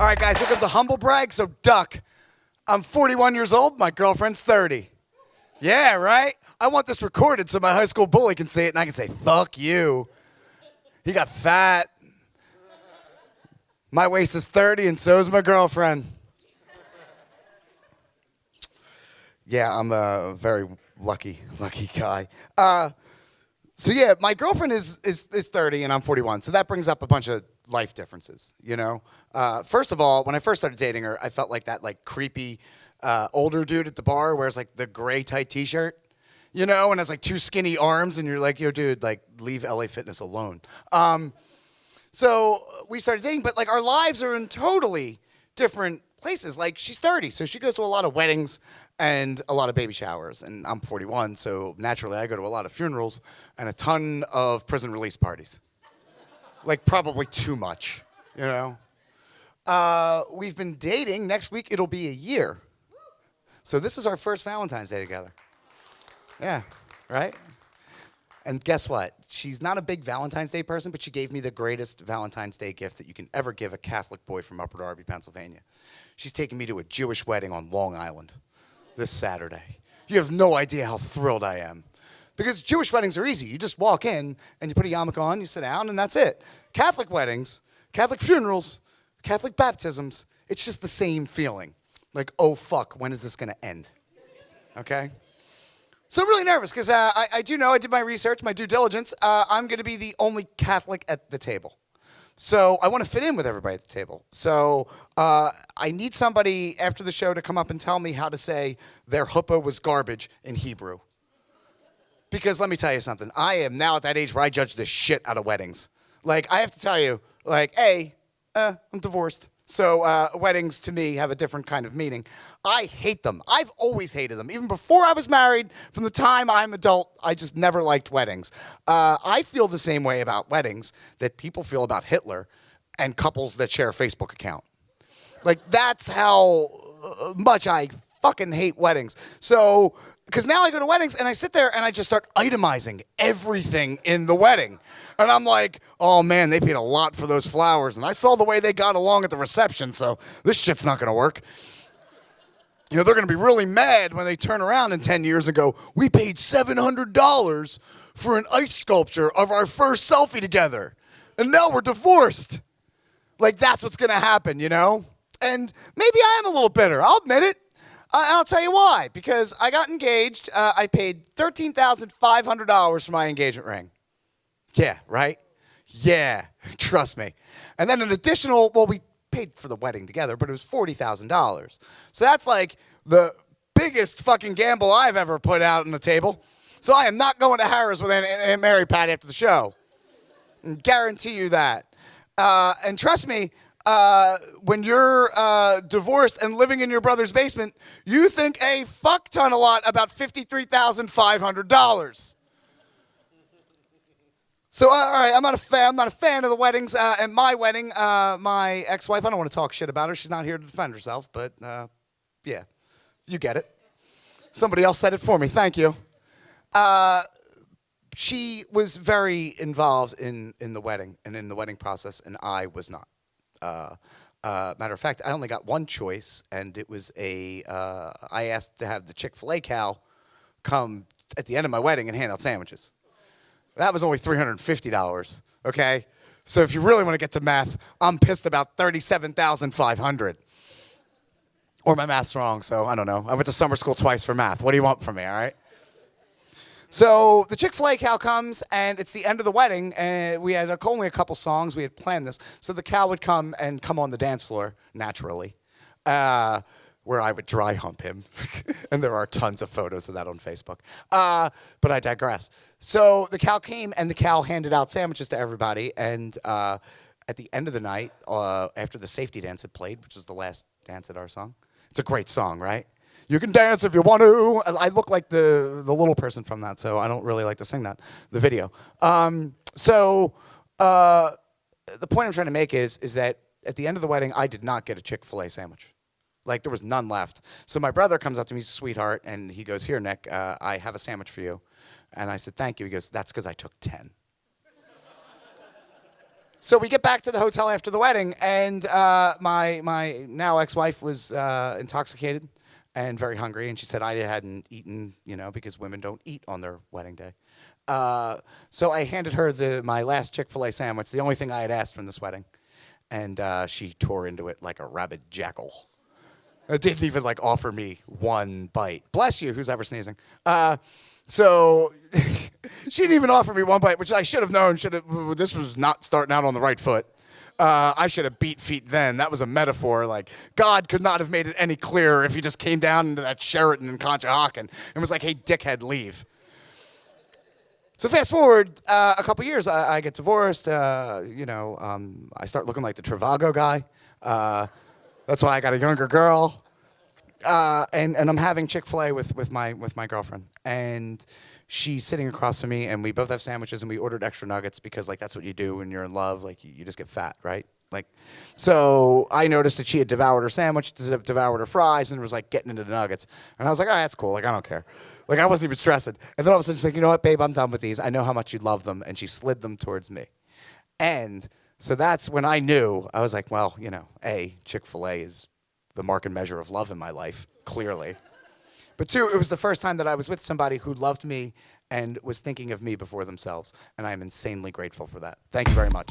All right, guys, here comes a humble brag, so duck. I'm 41 years old. My girlfriend's 30. Yeah, right? I want this recorded so my high school bully can see it, and I can say, fuck you. He got fat. My waist is 30, and so is my girlfriend. Yeah, I'm a very lucky guy. So yeah, my girlfriend is 30, and I'm 41, so that brings up a bunch of life differences, you know? First of all, when I first started dating her, I felt like that creepy older dude at the bar wears the gray tight t-shirt, you know, and has two skinny arms, and you're like, yo, dude, leave LA Fitness alone. So we started dating, but our lives are in totally different places. She's 30, so she goes to a lot of weddings and a lot of baby showers, and I'm 41, so naturally I go to a lot of funerals and a ton of prison release parties. Probably too much, you know? We've been dating. Next week, it'll be a year. So this is our first Valentine's Day together. Yeah, right? And guess what? She's not a big Valentine's Day person, but she gave me the greatest Valentine's Day gift that you can ever give a Catholic boy from Upper Darby, Pennsylvania. She's taking me to a Jewish wedding on Long Island this Saturday. You have no idea how thrilled I am. Because Jewish weddings are easy. You just walk in, and you put a yarmulke on, you sit down, and that's it. Catholic weddings, Catholic funerals, Catholic baptisms, it's just the same feeling. Oh, fuck, when is this going to end? Okay? So I'm really nervous, because I do know, I did my research, my due diligence. I'm going to be the only Catholic at the table. So I want to fit in with everybody at the table. So I need somebody after the show to come up and tell me how to say their chuppah was garbage in Hebrew. Because let me tell you something. I am now at that age where I judge the shit out of weddings. I have to tell you, I'm divorced. So weddings to me have a different kind of meaning. I hate them. I've always hated them. Even before I was married, from the time I'm adult, I just never liked weddings. I feel the same way about weddings that people feel about Hitler and couples that share a Facebook account. That's how much I fucking hate weddings. So, because now I go to weddings and I sit there and I just start itemizing everything in the wedding. And I'm like, oh man, they paid a lot for those flowers. And I saw the way they got along at the reception, so this shit's not gonna work. You know, they're gonna be really mad when they turn around in 10 years and go, we paid $700 for an ice sculpture of our first selfie together. And now we're divorced. That's what's gonna happen, you know? And maybe I am a little bitter, I'll admit it. I'll tell you why. Because I got engaged. I paid $13,500 for my engagement ring. Yeah, right? Yeah, trust me. And then an additional, well, we paid for the wedding together, but it was $40,000. So that's the biggest fucking gamble I've ever put out on the table. So I am not going to Harris with Aunt Mary Pat after the show. I guarantee you that. And trust me, when you're divorced and living in your brother's basement, you think a fuck ton a lot about $53,500. So, all right, I'm not a fan of the weddings. At my wedding, my ex-wife, I don't want to talk shit about her. She's not here to defend herself, but yeah, you get it. Somebody else said it for me. Thank you. She was very involved in the wedding and in the wedding process, and I was not. Matter of fact, I only got one choice, and it was I asked to have the Chick-fil-A cow come at the end of my wedding and hand out sandwiches. That was only $350, okay? So if you really want to get to math, I'm pissed about $37,500. Or my math's wrong, so I don't know. I went to summer school twice for math. What do you want from me, all right? So the Chick-fil-A cow comes, and it's the end of the wedding, and we had only a couple songs. We had planned this. So the cow would come on the dance floor, naturally, where I would dry hump him. And there are tons of photos of that on Facebook. But I digress. So the cow came, and the cow handed out sandwiches to everybody. And at the end of the night, after the safety dance had played, which was the last dance at our song. It's a great song, right? You can dance if you want to. I look like the little person from that, so I don't really like to sing that, the video. The point I'm trying to make is that at the end of the wedding, I did not get a Chick-fil-A sandwich. There was none left. So my brother comes up to me, he's a sweetheart, and he goes, here, Nick, I have a sandwich for you. And I said, thank you. He goes, that's because I took 10. So we get back to the hotel after the wedding, and my now ex-wife was intoxicated and very hungry, and she said I hadn't eaten, because women don't eat on their wedding day. So I handed her my last Chick-fil-A sandwich, the only thing I had asked from this wedding, and she tore into it like a rabid jackal. It didn't even offer me one bite. Bless you, who's ever sneezing. So she didn't even offer me one bite, which I should have known. This was not starting out on the right foot. I should have beat feet then. That was a metaphor. God could not have made it any clearer if he just came down into that Sheraton in Conshohocken and was like, hey, dickhead, leave. So fast forward a couple years, I get divorced. I start looking like the Trivago guy. That's why I got a younger girl. And I'm having Chick-fil-A with my girlfriend. And she's sitting across from me, and we both have sandwiches, and we ordered extra nuggets because that's what you do when you're in love. You just get fat, right? So I noticed that she had devoured her sandwich, devoured her fries, and was getting into the nuggets. And I was like, oh, that's cool. I don't care. I wasn't even stressing. And then all of a sudden she's like, you know what, babe, I'm done with these. I know how much you love them. And she slid them towards me. And so that's when I knew. I was like, well, Chick-fil-A is the mark and measure of love in my life, clearly. But two, it was the first time that I was with somebody who loved me and was thinking of me before themselves. And I am insanely grateful for that. Thank you very much.